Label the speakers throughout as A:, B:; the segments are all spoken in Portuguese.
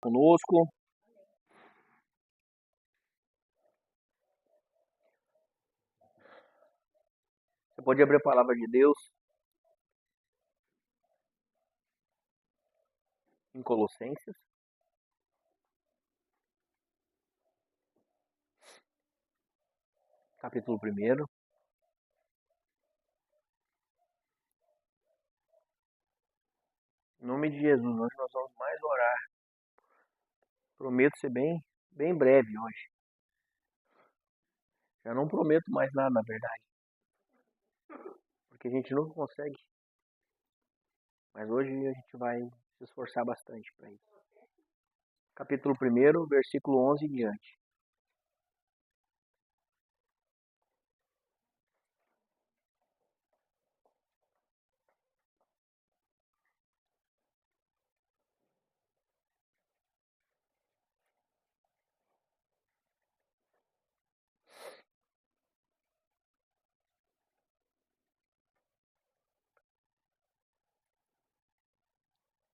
A: Conosco. Você pode abrir a palavra de Deus em Colossenses. Capítulo 1. Em nome de Jesus, hoje nós vamos mais orar. Prometo ser bem breve hoje. Já não prometo mais nada, na verdade. Porque a gente nunca consegue. Mas hoje a gente vai se esforçar bastante para isso. Capítulo 1, versículo 11 em diante.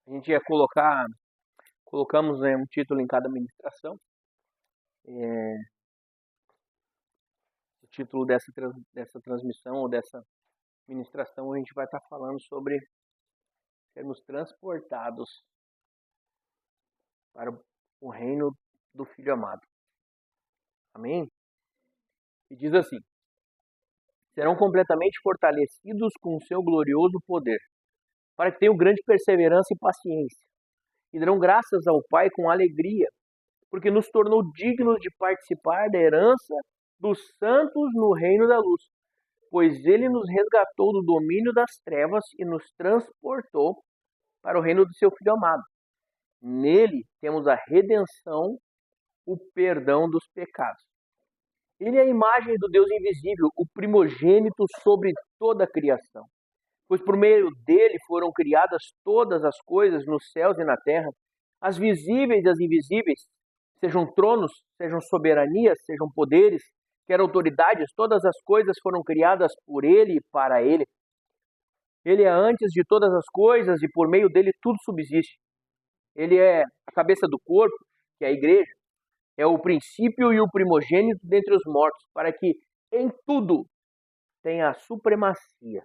A: A gente ia colocamos um título em cada ministração. O título dessa transmissão ou dessa ministração, a gente vai estar falando sobre sermos transportados para o reino do Filho amado. Amém? E diz assim: serão completamente fortalecidos com o seu glorioso poder, para que tenham grande perseverança e paciência, e darão graças ao Pai com alegria, porque nos tornou dignos de participar da herança dos santos no reino da luz, pois ele nos resgatou do domínio das trevas e nos transportou para o reino do seu Filho amado. Nele temos a redenção, o perdão dos pecados. Ele é a imagem do Deus invisível, o primogênito sobre toda a criação. Pois por meio dele foram criadas todas as coisas nos céus e na terra, as visíveis e as invisíveis, sejam tronos, sejam soberanias, sejam poderes, quer autoridades, todas as coisas foram criadas por ele e para ele. Ele é antes de todas as coisas e por meio dele tudo subsiste. Ele é a cabeça do corpo, que é a igreja. É o princípio e o primogênito dentre os mortos, para que em tudo tenha a supremacia.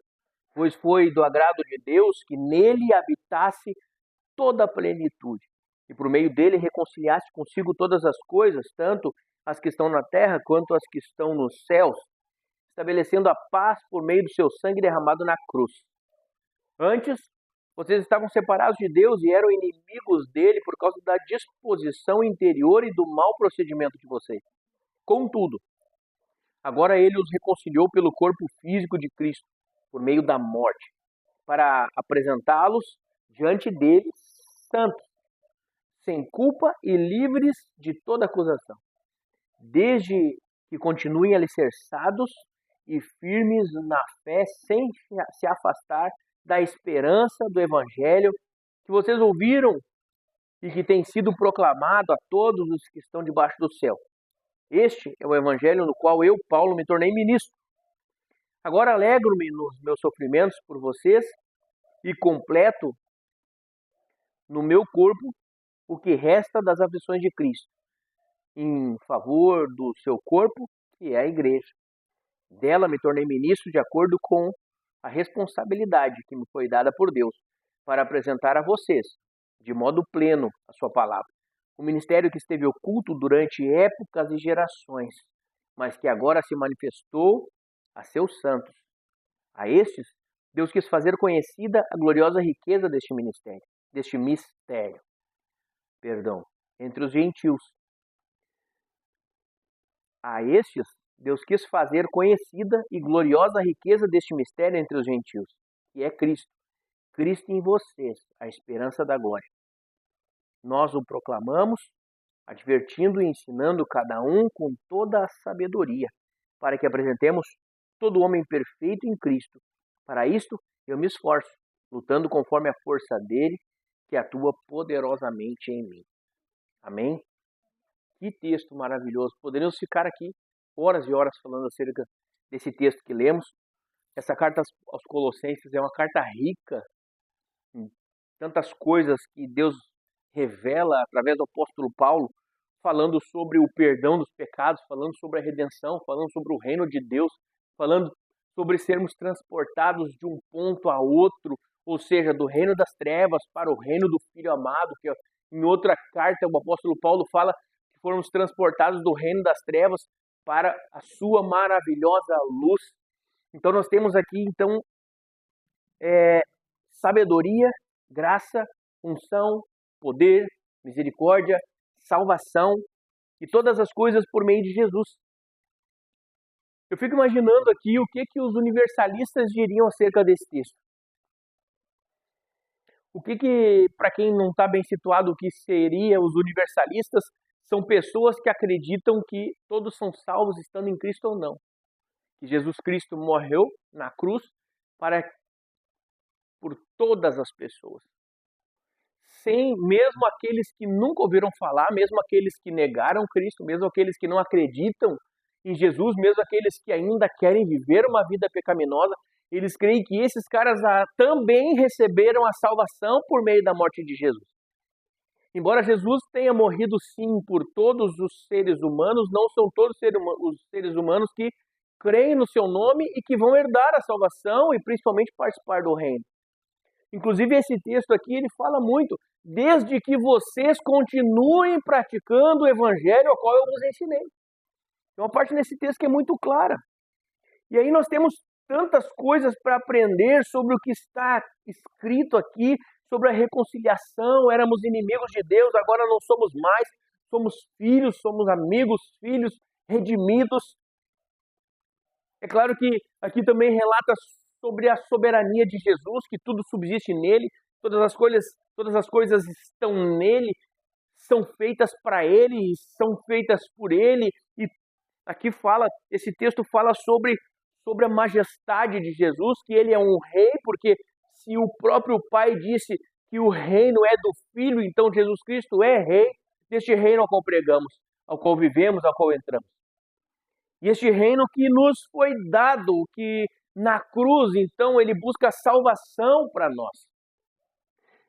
A: Pois foi do agrado de Deus que nele habitasse toda a plenitude, e por meio dele reconciliasse consigo todas as coisas, tanto as que estão na terra quanto as que estão nos céus, estabelecendo a paz por meio do seu sangue derramado na cruz. Antes, vocês estavam separados de Deus e eram inimigos dele por causa da disposição interior e do mau procedimento de vocês. Contudo, agora ele os reconciliou pelo corpo físico de Cristo, por meio da morte, para apresentá-los diante dele santos, sem culpa e livres de toda acusação, desde que continuem alicerçados e firmes na fé, sem se afastar da esperança do Evangelho que vocês ouviram e que tem sido proclamado a todos os que estão debaixo do céu. Este é o Evangelho no qual eu, Paulo, me tornei ministro. Agora alegro-me nos meus sofrimentos por vocês e completo no meu corpo o que resta das aflições de Cristo, em favor do seu corpo, que é a igreja. Dela me tornei ministro de acordo com a responsabilidade que me foi dada por Deus, para apresentar a vocês, de modo pleno, a sua palavra. O ministério que esteve oculto durante épocas e gerações, mas que agora se manifestou a seus santos. A estes, Deus quis fazer conhecida a gloriosa riqueza deste mistério, entre os gentios. A estes, Deus quis fazer conhecida e gloriosa riqueza deste mistério entre os gentios, que é Cristo. Cristo em vocês, a esperança da glória. Nós o proclamamos, advertindo e ensinando cada um com toda a sabedoria, para que apresentemos todo homem perfeito em Cristo. Para isto, eu me esforço, lutando conforme a força dele, que atua poderosamente em mim. Amém? Que texto maravilhoso. Poderíamos ficar aqui horas e horas falando acerca desse texto que lemos. Essa carta aos Colossenses é uma carta rica em tantas coisas que Deus revela através do apóstolo Paulo, falando sobre o perdão dos pecados, falando sobre a redenção, falando sobre o reino de Deus, falando sobre sermos transportados de um ponto a outro, ou seja, do reino das trevas para o reino do Filho amado, que em outra carta o apóstolo Paulo fala que fomos transportados do reino das trevas para a sua maravilhosa luz. Então nós temos aqui sabedoria, graça, unção, poder, misericórdia, salvação e todas as coisas por meio de Jesus. Eu fico imaginando aqui o que os universalistas diriam acerca desse texto. Para quem não está bem situado, o que seria os universalistas, são pessoas que acreditam que todos são salvos estando em Cristo ou não. Que Jesus Cristo morreu na cruz por todas as pessoas. Mesmo aqueles que nunca ouviram falar, mesmo aqueles que negaram Cristo, mesmo aqueles que não acreditam em Jesus, mesmo aqueles que ainda querem viver uma vida pecaminosa, eles creem que esses caras também receberam a salvação por meio da morte de Jesus. Embora Jesus tenha morrido sim por todos os seres humanos, não são todos os seres humanos que creem no seu nome e que vão herdar a salvação e principalmente participar do reino. Inclusive esse texto aqui, ele fala muito, desde que vocês continuem praticando o evangelho ao qual eu vos ensinei. Tem uma parte nesse texto que é muito clara. E aí nós temos tantas coisas para aprender sobre o que está escrito aqui, sobre a reconciliação, éramos inimigos de Deus, agora não somos mais, somos filhos, somos amigos, filhos redimidos. É claro que aqui também relata sobre a soberania de Jesus, que tudo subsiste nele, todas as coisas estão nele, são feitas para ele, são feitas por ele. E aqui esse texto fala sobre a majestade de Jesus, que ele é um rei, porque se o próprio Pai disse que o reino é do Filho, então Jesus Cristo é rei deste reino ao qual pregamos, ao qual vivemos, ao qual entramos. E este reino que nos foi dado, que na cruz, então, ele busca salvação para nós.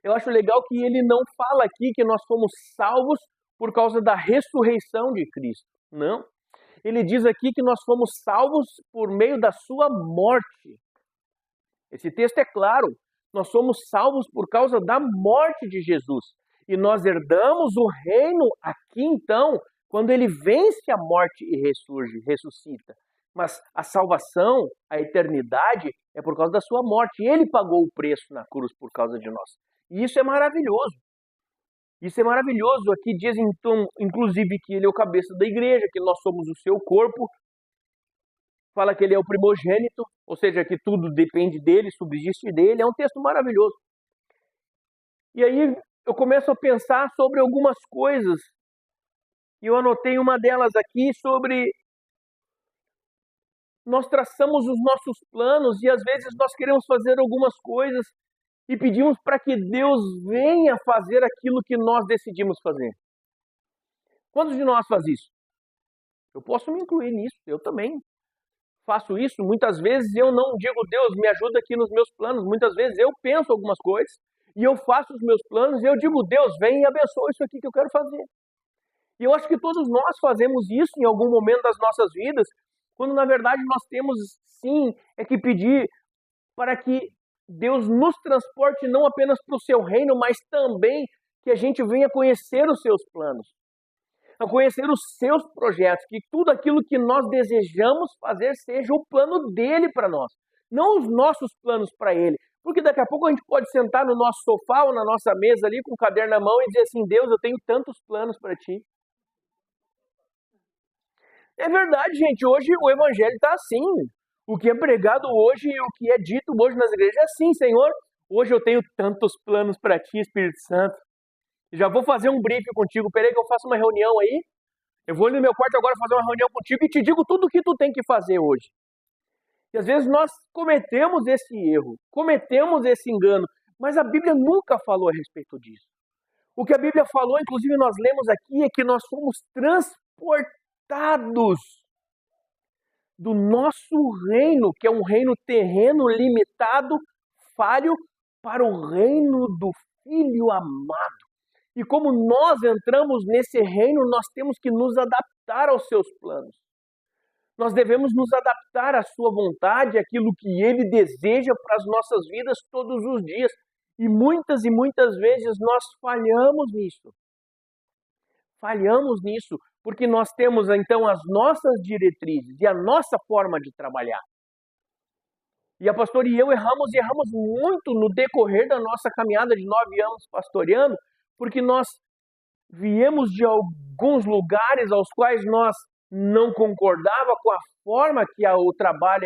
A: Eu acho legal que ele não fala aqui que nós fomos salvos por causa da ressurreição de Cristo. Não. Ele diz aqui que nós fomos salvos por meio da sua morte. Esse texto é claro. Nós somos salvos por causa da morte de Jesus. E nós herdamos o reino aqui, então, quando ele vence a morte e ressuscita. Mas a salvação, a eternidade, é por causa da sua morte. Ele pagou o preço na cruz por causa de nós. E isso é maravilhoso. Isso é maravilhoso. Aqui diz, então, inclusive, que ele é o cabeça da igreja, que nós somos o seu corpo. Fala que ele é o primogênito, ou seja, que tudo depende dele, subsiste dele. É um texto maravilhoso. E aí eu começo a pensar sobre algumas coisas. E eu anotei uma delas aqui sobre... Nós traçamos os nossos planos e às vezes nós queremos fazer algumas coisas e pedimos para que Deus venha fazer aquilo que nós decidimos fazer. Quantos de nós faz isso? Eu posso me incluir nisso, eu também faço isso. Muitas vezes eu não digo, Deus, me ajuda aqui nos meus planos. Muitas vezes eu penso algumas coisas e eu faço os meus planos e eu digo, Deus, vem e abençoa isso aqui que eu quero fazer. E eu acho que todos nós fazemos isso em algum momento das nossas vidas, quando na verdade nós temos sim que pedir para que Deus nos transporte não apenas para o seu reino, mas também que a gente venha conhecer os seus planos, a conhecer os seus projetos, que tudo aquilo que nós desejamos fazer seja o plano dele para nós, não os nossos planos para ele, porque daqui a pouco a gente pode sentar no nosso sofá ou na nossa mesa ali com o caderno na mão e dizer assim, Deus, eu tenho tantos planos para ti. É verdade, gente, hoje o evangelho está assim. O que é pregado hoje e o que é dito hoje nas igrejas é assim, Senhor, hoje eu tenho tantos planos para ti, Espírito Santo. Já vou fazer um briefing contigo, peraí que eu faço uma reunião aí. Eu vou ali no meu quarto agora fazer uma reunião contigo e te digo tudo o que tu tem que fazer hoje. E às vezes nós cometemos esse erro, cometemos esse engano, mas a Bíblia nunca falou a respeito disso. O que a Bíblia falou, inclusive nós lemos aqui, é que nós somos transportados do nosso reino, que é um reino terreno, limitado, falho, para o reino do Filho amado. E como nós entramos nesse reino, nós temos que nos adaptar aos seus planos. Nós devemos nos adaptar à sua vontade, àquilo que Ele deseja para as nossas vidas todos os dias. E muitas vezes nós falhamos nisso. Falhamos nisso, porque nós temos então as nossas diretrizes e a nossa forma de trabalhar. E a pastora e eu erramos muito no decorrer da nossa caminhada de 9 anos pastoreando, porque nós viemos de alguns lugares aos quais nós não concordava com a forma que o trabalho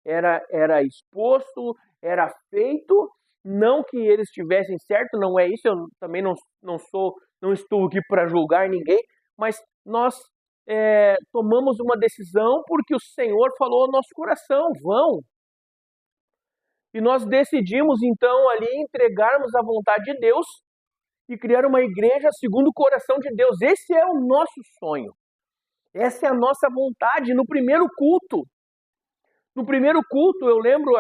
A: era exposto, era feito. Não que eles estivessem certo, não é isso, eu também não estou aqui para julgar ninguém, mas nós tomamos uma decisão porque o Senhor falou ao nosso coração, vão. E nós decidimos então ali entregarmos a vontade de Deus e criar uma igreja segundo o coração de Deus. Esse é o nosso sonho. Essa é a nossa vontade. No primeiro culto, eu lembro,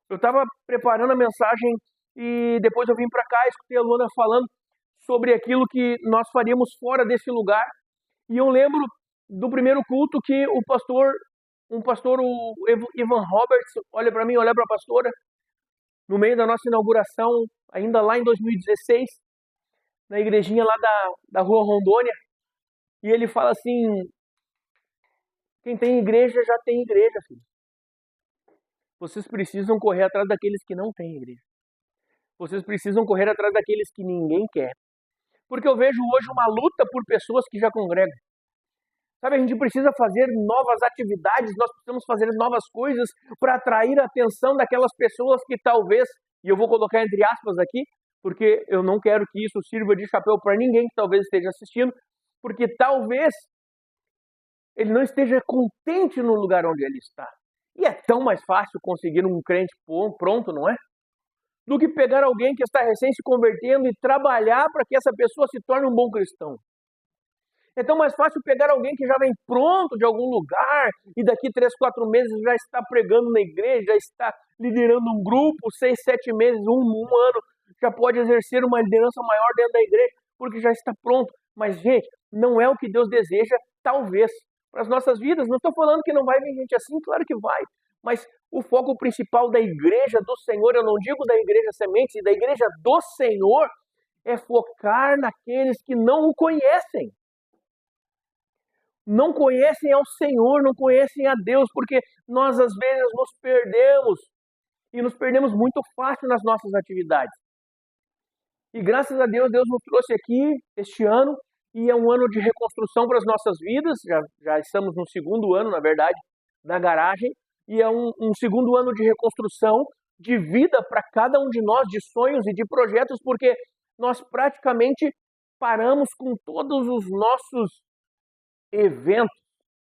A: eu estava preparando a mensagem e depois eu vim para cá, escutei a Luana falando sobre aquilo que nós faríamos fora desse lugar. E eu lembro do primeiro culto que o pastor, o Ivan Roberts, olha para mim, olha para a pastora, no meio da nossa inauguração, ainda lá em 2016, na igrejinha lá da Rua Rondônia, e ele fala assim: quem tem igreja já tem igreja, filho. Vocês precisam correr atrás daqueles que não têm igreja. Vocês precisam correr atrás daqueles que ninguém quer. Porque eu vejo hoje uma luta por pessoas que já congregam. Sabe, a gente precisa fazer novas atividades, nós precisamos fazer novas coisas para atrair a atenção daquelas pessoas que talvez, e eu vou colocar entre aspas aqui, porque eu não quero que isso sirva de chapéu para ninguém que talvez esteja assistindo, porque talvez ele não esteja contente no lugar onde ele está. E é tão mais fácil conseguir um crente pronto, não é? Do que pegar alguém que está recém se convertendo e trabalhar para que essa pessoa se torne um bom cristão. É tão mais fácil pegar alguém que já vem pronto de algum lugar e daqui 3, 4 meses já está pregando na igreja, já está liderando um grupo, 6, 7 meses, um ano, já pode exercer uma liderança maior dentro da igreja, porque já está pronto. Mas, gente, não é o que Deus deseja, talvez, para as nossas vidas. Não estou falando que não vai vir gente assim, claro que vai. Mas o foco principal da igreja do Senhor, eu não digo da igreja Sementes, da igreja do Senhor, é focar naqueles que não o conhecem. Não conhecem ao Senhor, não conhecem a Deus, porque nós às vezes nos perdemos, e nos perdemos muito fácil nas nossas atividades. E graças a Deus, Deus nos trouxe aqui este ano, e é um ano de reconstrução para as nossas vidas, já estamos no segundo ano, na verdade, da garagem, e é um segundo ano de reconstrução de vida para cada um de nós, de sonhos e de projetos, porque nós praticamente paramos com todos os nossos eventos,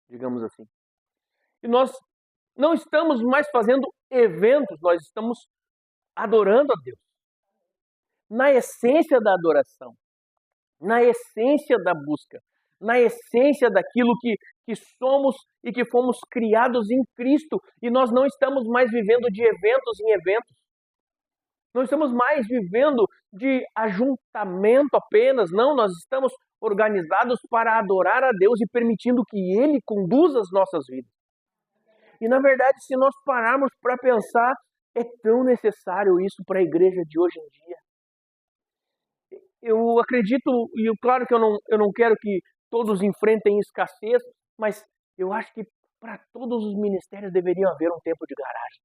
A: digamos assim. E nós não estamos mais fazendo eventos, nós estamos adorando a Deus. Na essência da adoração, na essência da busca, na essência daquilo que somos e que fomos criados em Cristo. E nós não estamos mais vivendo de eventos em eventos. Não estamos mais vivendo de ajuntamento apenas, não, nós estamos organizados para adorar a Deus e permitindo que Ele conduza as nossas vidas. E na verdade, se nós pararmos para pensar, é tão necessário isso para a igreja de hoje em dia. Eu acredito, e claro que eu não quero que todos enfrentem escassez, mas eu acho que para todos os ministérios deveria haver um tempo de garagem.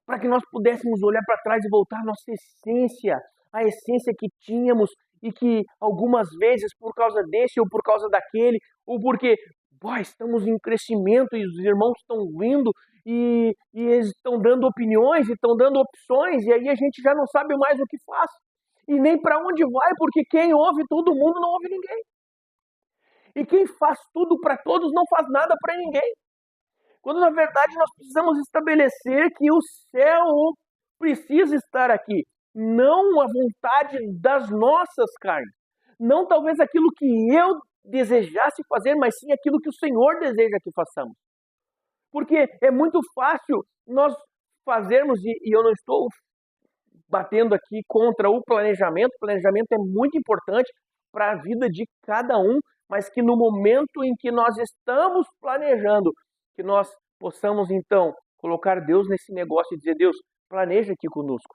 A: Para que nós pudéssemos olhar para trás e voltar à nossa essência, a essência que tínhamos e que algumas vezes por causa desse ou por causa daquele, ou porque estamos em crescimento e os irmãos estão vindo e eles estão dando opiniões e estão dando opções e aí a gente já não sabe mais o que faz. E nem para onde vai, porque quem ouve todo mundo não ouve ninguém. E quem faz tudo para todos não faz nada para ninguém. Quando na verdade nós precisamos estabelecer que o céu precisa estar aqui. Não a vontade das nossas carnes. Não talvez aquilo que eu desejasse fazer, mas sim aquilo que o Senhor deseja que façamos. Porque é muito fácil nós fazermos, e eu não estou batendo aqui contra o planejamento. O planejamento é muito importante para a vida de cada um, mas que no momento em que nós estamos planejando, que nós possamos então colocar Deus nesse negócio e dizer: Deus, planeja aqui conosco.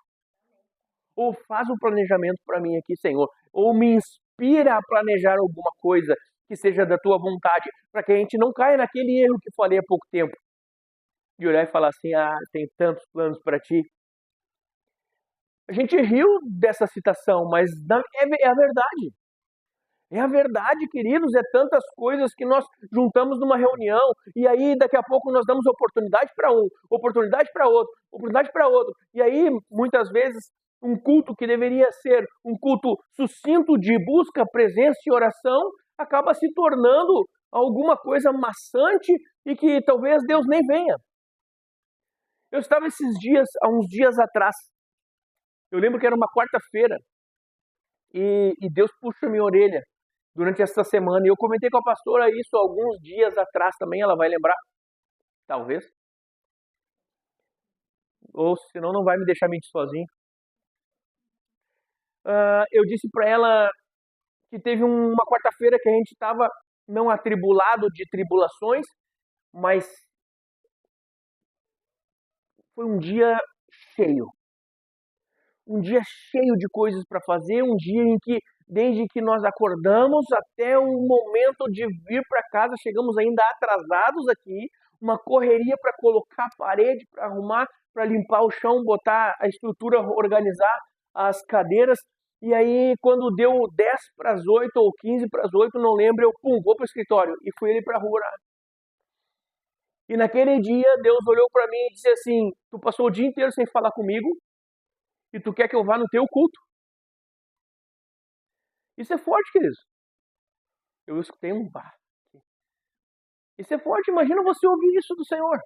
A: Ou faz um planejamento para mim aqui, Senhor. Ou me inspira a planejar alguma coisa que seja da tua vontade, para que a gente não caia naquele erro que falei há pouco tempo. De olhar e falar assim: tem tantos planos para ti. A gente riu dessa citação, mas é a verdade. É a verdade, queridos, é tantas coisas que nós juntamos numa reunião e aí daqui a pouco nós damos oportunidade para um, oportunidade para outro, oportunidade para outro. E aí, muitas vezes, um culto que deveria ser um culto sucinto de busca, presença e oração, acaba se tornando alguma coisa maçante e que talvez Deus nem venha. Eu estava esses dias, há uns dias atrás, eu lembro que era uma quarta-feira, e Deus puxa minha orelha durante essa semana. E eu comentei com a pastora isso alguns dias atrás também, ela vai lembrar, talvez. Ou senão não vai me deixar mentir sozinho. Eu disse para ela que teve uma quarta-feira que a gente estava não atribulado de tribulações, mas foi um dia cheio. Um dia cheio de coisas para fazer, um dia em que, desde que nós acordamos até o momento de vir para casa, chegamos ainda atrasados aqui, uma correria para colocar a parede, para arrumar, para limpar o chão, botar a estrutura, organizar as cadeiras. E aí, quando deu 10 para as 8 ou 15 para as 8, não lembro, eu vou para o escritório e fui ali para a rua. E naquele dia, Deus olhou para mim e disse assim: tu passou o dia inteiro sem falar comigo, e tu quer que eu vá no teu culto? Isso é forte, queridos. Eu escutei um bar. Isso é forte, imagina você ouvir isso do Senhor.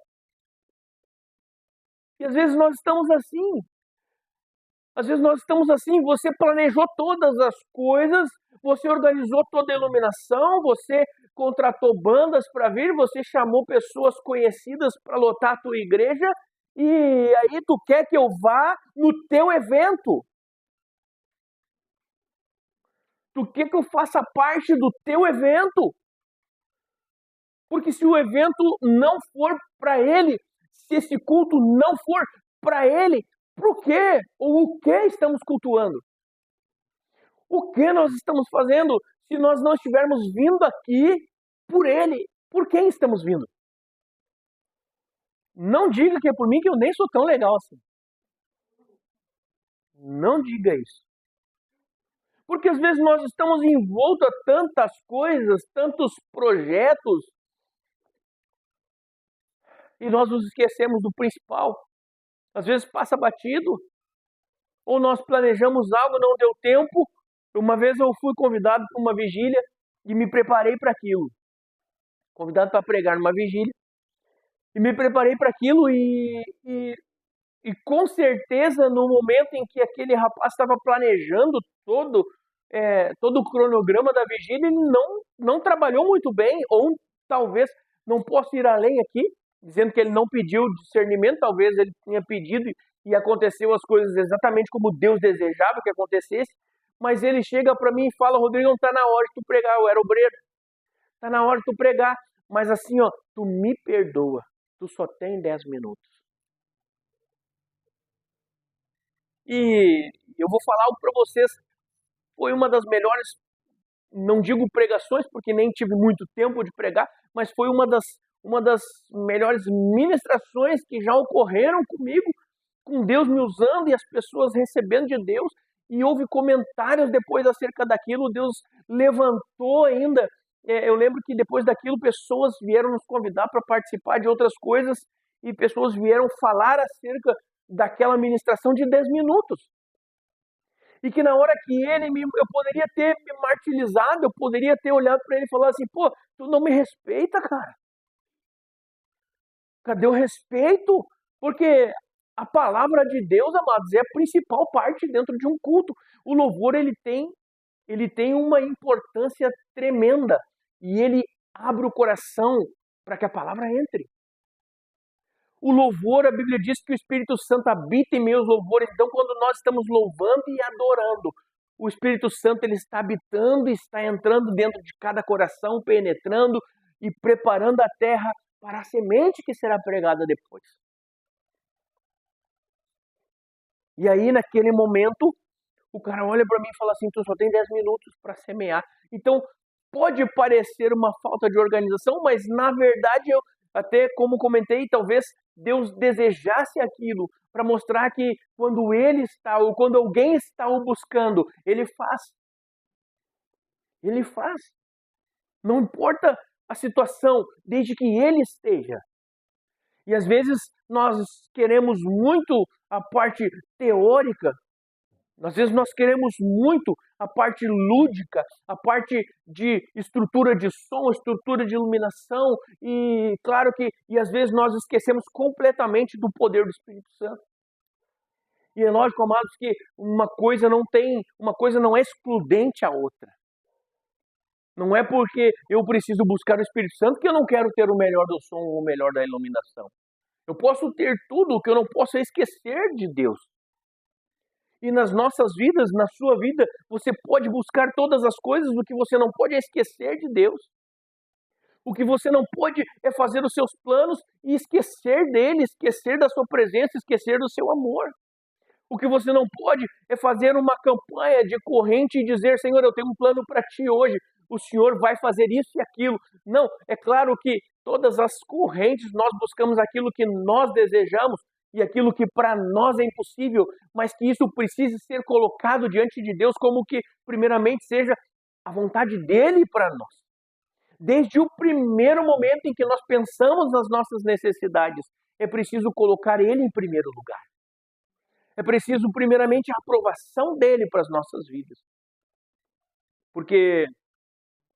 A: E às vezes nós estamos assim. Às vezes nós estamos assim, você planejou todas as coisas, você organizou toda a iluminação, você contratou bandas para vir, você chamou pessoas conhecidas para lotar a tua igreja, e aí tu quer que eu vá no teu evento. Tu quer que eu faça parte do teu evento? Porque se o evento não for para ele, se esse culto não for para ele, por quê? Ou o que estamos cultuando? O que nós estamos fazendo se nós não estivermos vindo aqui por ele? Por quem estamos vindo? Não diga que é por mim, que eu nem sou tão legal assim. Não diga isso. Porque às vezes nós estamos envoltos a tantas coisas, tantos projetos, e nós nos esquecemos do principal. Às vezes passa batido, ou nós planejamos algo, não deu tempo. Uma vez eu fui convidado para uma vigília e me preparei para aquilo. Convidado para pregar numa vigília, e me preparei para aquilo e com certeza no momento em que aquele rapaz estava planejando todo o cronograma da vigília, ele não trabalhou muito bem, ou talvez, não posso ir além aqui, dizendo que ele não pediu discernimento, talvez ele tinha pedido e aconteceu as coisas exatamente como Deus desejava que acontecesse, mas ele chega para mim e fala: Rodrigo, não está na hora de tu pregar, eu era obreiro, está na hora de tu pregar, mas assim, ó, tu me perdoa, tu só tem 10 minutos. E eu vou falar algo para vocês, foi uma das melhores, não digo pregações, porque nem tive muito tempo de pregar, mas foi uma das melhores ministrações que já ocorreram comigo, com Deus me usando e as pessoas recebendo de Deus, e houve comentários depois acerca daquilo, Deus levantou ainda. Eu lembro que depois daquilo pessoas vieram nos convidar para participar de outras coisas, e pessoas vieram falar acerca daquela ministração de 10 minutos. E que na hora que eu poderia ter me martirizado, eu poderia ter olhado para ele e falado assim: pô, tu não me respeita, cara. Cadê o respeito? Porque a palavra de Deus, amados, é a principal parte dentro de um culto. O louvor, ele tem uma importância tremenda. E ele abre o coração para que a palavra entre. O louvor, a Bíblia diz que o Espírito Santo habita em meus louvores. Então, quando nós estamos louvando e adorando, o Espírito Santo ele está habitando e está entrando dentro de cada coração, penetrando e preparando a terra para a semente que será pregada depois. E aí, naquele momento, o cara olha para mim e fala assim, tu só tem 10 minutos para semear. Então, pode parecer uma falta de organização, mas na verdade, eu até como comentei, talvez Deus desejasse aquilo para mostrar que quando ele está, ou quando alguém está o buscando, ele faz. Ele faz. Não importa a situação, desde que ele esteja. E às vezes nós queremos muito a parte teórica, às vezes nós queremos muito a parte lúdica, a parte de estrutura de som, estrutura de iluminação, e claro que às vezes nós esquecemos completamente do poder do Espírito Santo. E é lógico, amados, que uma coisa não é excludente à outra. Não é porque eu preciso buscar o Espírito Santo que eu não quero ter o melhor do som ou o melhor da iluminação. Eu posso ter tudo, o que eu não posso é esquecer de Deus. E nas nossas vidas, na sua vida, você pode buscar todas as coisas, o que você não pode é esquecer de Deus. O que você não pode é fazer os seus planos e esquecer dele, esquecer da sua presença, esquecer do seu amor. O que você não pode é fazer uma campanha de corrente e dizer, Senhor, eu tenho um plano para ti hoje, o Senhor vai fazer isso e aquilo. Não, é claro que todas as correntes nós buscamos aquilo que nós desejamos e aquilo que para nós é impossível, mas que isso precise ser colocado diante de Deus como que primeiramente seja a vontade dele para nós. Desde o primeiro momento em que nós pensamos nas nossas necessidades, é preciso colocar ele em primeiro lugar. É preciso, primeiramente, a aprovação dele para as nossas vidas. Porque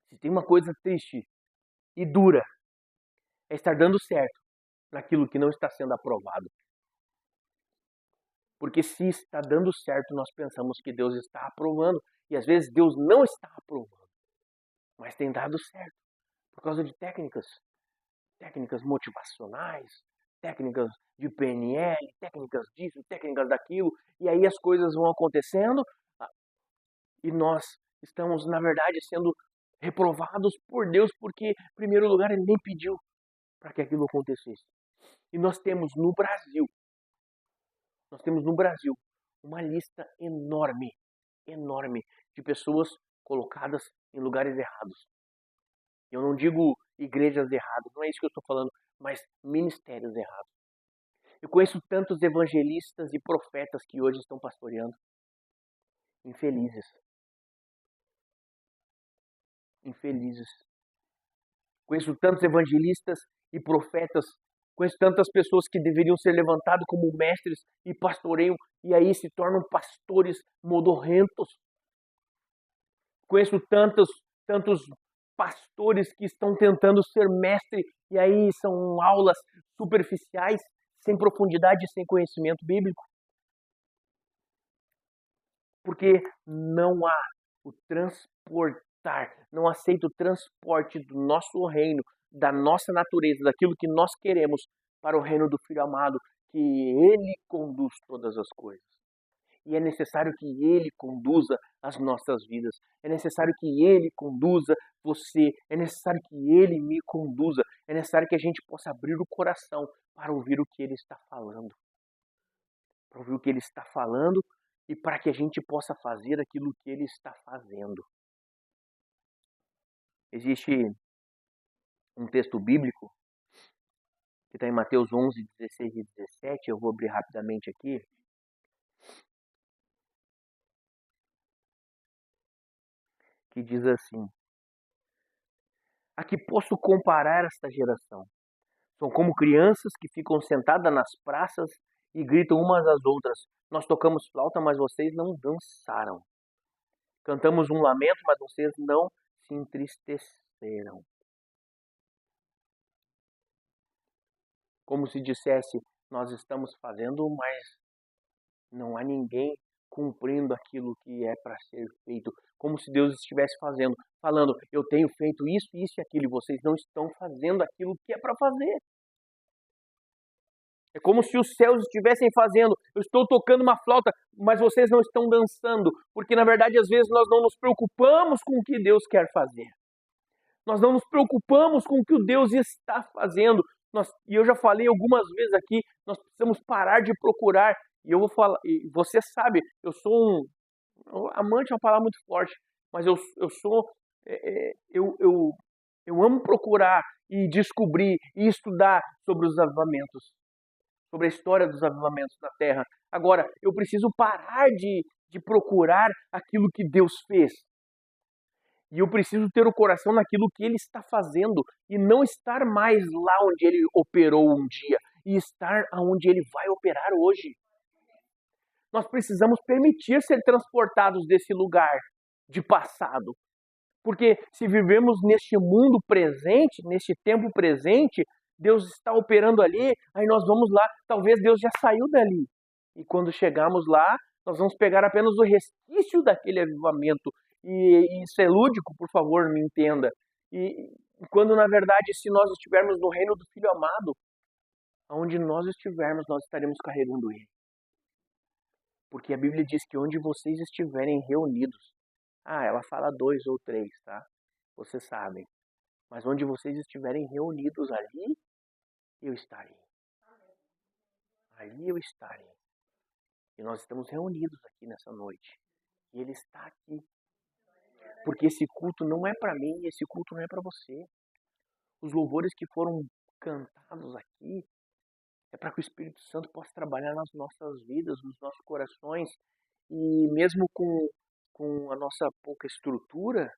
A: se tem uma coisa triste e dura, é estar dando certo naquilo que não está sendo aprovado. Porque se está dando certo, nós pensamos que Deus está aprovando. E às vezes Deus não está aprovando, mas tem dado certo. Por causa de técnicas motivacionais, técnicas de PNL, técnicas disso, técnicas daquilo, e aí as coisas vão acontecendo e nós estamos, na verdade, sendo reprovados por Deus, porque, em primeiro lugar, Ele nem pediu para que aquilo acontecesse. E nós temos no Brasil uma lista enorme de pessoas colocadas em lugares errados. Eu não digo igrejas erradas, não é isso que eu estou falando, mas ministérios errados. Eu conheço tantos evangelistas e profetas que hoje estão pastoreando. Infelizes. Conheço tantos evangelistas e profetas, conheço tantas pessoas que deveriam ser levantadas como mestres e pastoreiam, e aí se tornam pastores modorrentos. Conheço tantos pastores que estão tentando ser mestre, e aí são aulas superficiais, sem profundidade e sem conhecimento bíblico. Porque não há o transportar, não aceita o transporte do nosso reino, da nossa natureza, daquilo que nós queremos para o reino do Filho amado, que Ele conduz todas as coisas. E é necessário que Ele conduza as nossas vidas. É necessário que Ele conduza você. É necessário que Ele me conduza. É necessário que a gente possa abrir o coração para ouvir o que Ele está falando. Para ouvir o que Ele está falando e para que a gente possa fazer aquilo que Ele está fazendo. Existe um texto bíblico que está em Mateus 11, 16 e 17. Eu vou abrir rapidamente aqui. Que diz assim: a que posso comparar esta geração? São como crianças que ficam sentadas nas praças e gritam umas às outras. Nós tocamos flauta, mas vocês não dançaram. Cantamos um lamento, mas vocês não se entristeceram. Como se dissesse, nós estamos fazendo, mas não há ninguém cumprindo aquilo que é para ser feito. Como se Deus estivesse falando, eu tenho feito isso, isso e aquilo, e vocês não estão fazendo aquilo que é para fazer. É como se os céus estivessem fazendo. Eu estou tocando uma flauta, mas vocês não estão dançando. Porque, na verdade, às vezes nós não nos preocupamos com o que Deus quer fazer. Nós não nos preocupamos com o que o Deus está fazendo. E eu já falei algumas vezes aqui, nós precisamos parar de procurar. E eu vou falar, e você sabe, eu sou amante é uma palavra muito forte, mas eu sou, eu amo procurar e descobrir e estudar sobre os avivamentos, sobre a história dos avivamentos na Terra. Agora, eu preciso parar de procurar aquilo que Deus fez. E eu preciso ter o coração naquilo que Ele está fazendo e não estar mais lá onde Ele operou um dia e estar aonde Ele vai operar hoje. Nós precisamos permitir ser transportados desse lugar de passado. Porque se vivemos neste mundo presente, neste tempo presente, Deus está operando ali, aí nós vamos lá, talvez Deus já saiu dali. E quando chegarmos lá, nós vamos pegar apenas o resquício daquele avivamento. E isso é lúdico, por favor, me entenda. E quando, na verdade, se nós estivermos no reino do Filho amado, aonde nós estivermos, nós estaremos carregando Ele. Porque a Bíblia diz que onde vocês estiverem reunidos, ela fala 2 ou 3, tá? Vocês sabem. Mas onde vocês estiverem reunidos ali, eu estarei. Ali eu estarei. E nós estamos reunidos aqui nessa noite. E Ele está aqui. Porque esse culto não é para mim, esse culto não é para você. Os louvores que foram cantados aqui é para que o Espírito Santo possa trabalhar nas nossas vidas, nos nossos corações. E mesmo com a nossa pouca estrutura,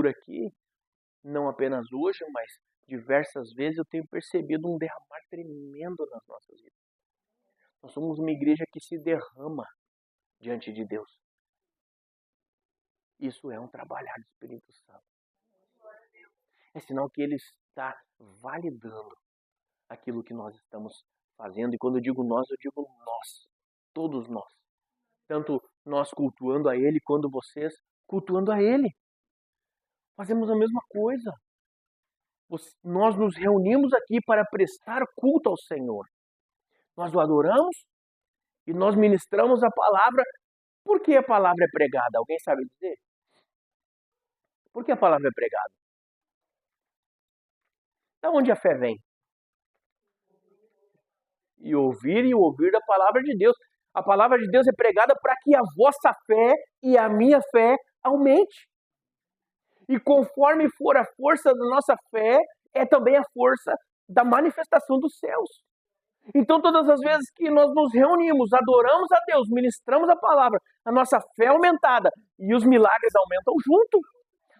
A: aqui, não apenas hoje, mas diversas vezes eu tenho percebido um derramar tremendo nas nossas vidas. Nós somos uma igreja que se derrama diante de Deus. Isso é um trabalhar do Espírito Santo. É sinal que Ele está validando aquilo que nós estamos fazendo. E quando eu digo nós todos nós. Tanto nós cultuando a Ele, quanto vocês cultuando a Ele. Fazemos a mesma coisa. Nós nos reunimos aqui para prestar culto ao Senhor. Nós o adoramos e nós ministramos a palavra. Por que a palavra é pregada? Alguém sabe dizer? Por que a palavra é pregada? Da onde a fé vem? E o ouvir da palavra de Deus. A palavra de Deus é pregada para que a vossa fé e a minha fé aumente. E conforme for a força da nossa fé, é também a força da manifestação dos céus. Então, todas as vezes que nós nos reunimos, adoramos a Deus, ministramos a palavra, a nossa fé é aumentada e os milagres aumentam junto.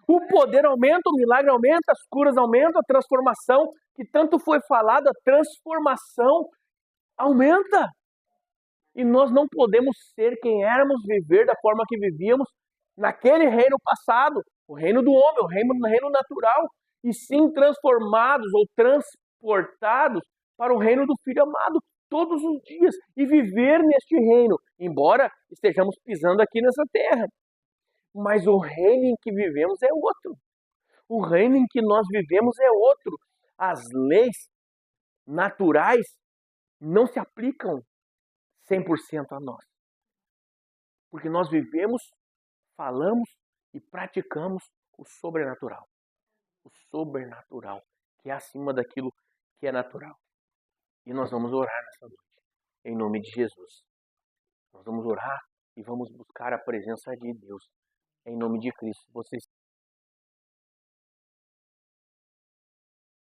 A: O poder aumenta, o milagre aumenta, as curas aumentam, a transformação, que tanto foi falada, a transformação aumenta. E nós não podemos ser quem éramos, viver da forma que vivíamos naquele reino passado, o reino do homem, o reino natural, e sim transformados ou transportados para o reino do Filho amado todos os dias e viver neste reino, embora estejamos pisando aqui nessa terra. Mas o reino em que vivemos é outro. O reino em que nós vivemos é outro. As leis naturais não se aplicam 100% a nós. Porque nós vivemos, falamos e praticamos o sobrenatural. O sobrenatural, que é acima daquilo que é natural. E nós vamos orar nessa noite, em nome de Jesus. Nós vamos orar e vamos buscar a presença de Deus, em nome de Cristo. Vocês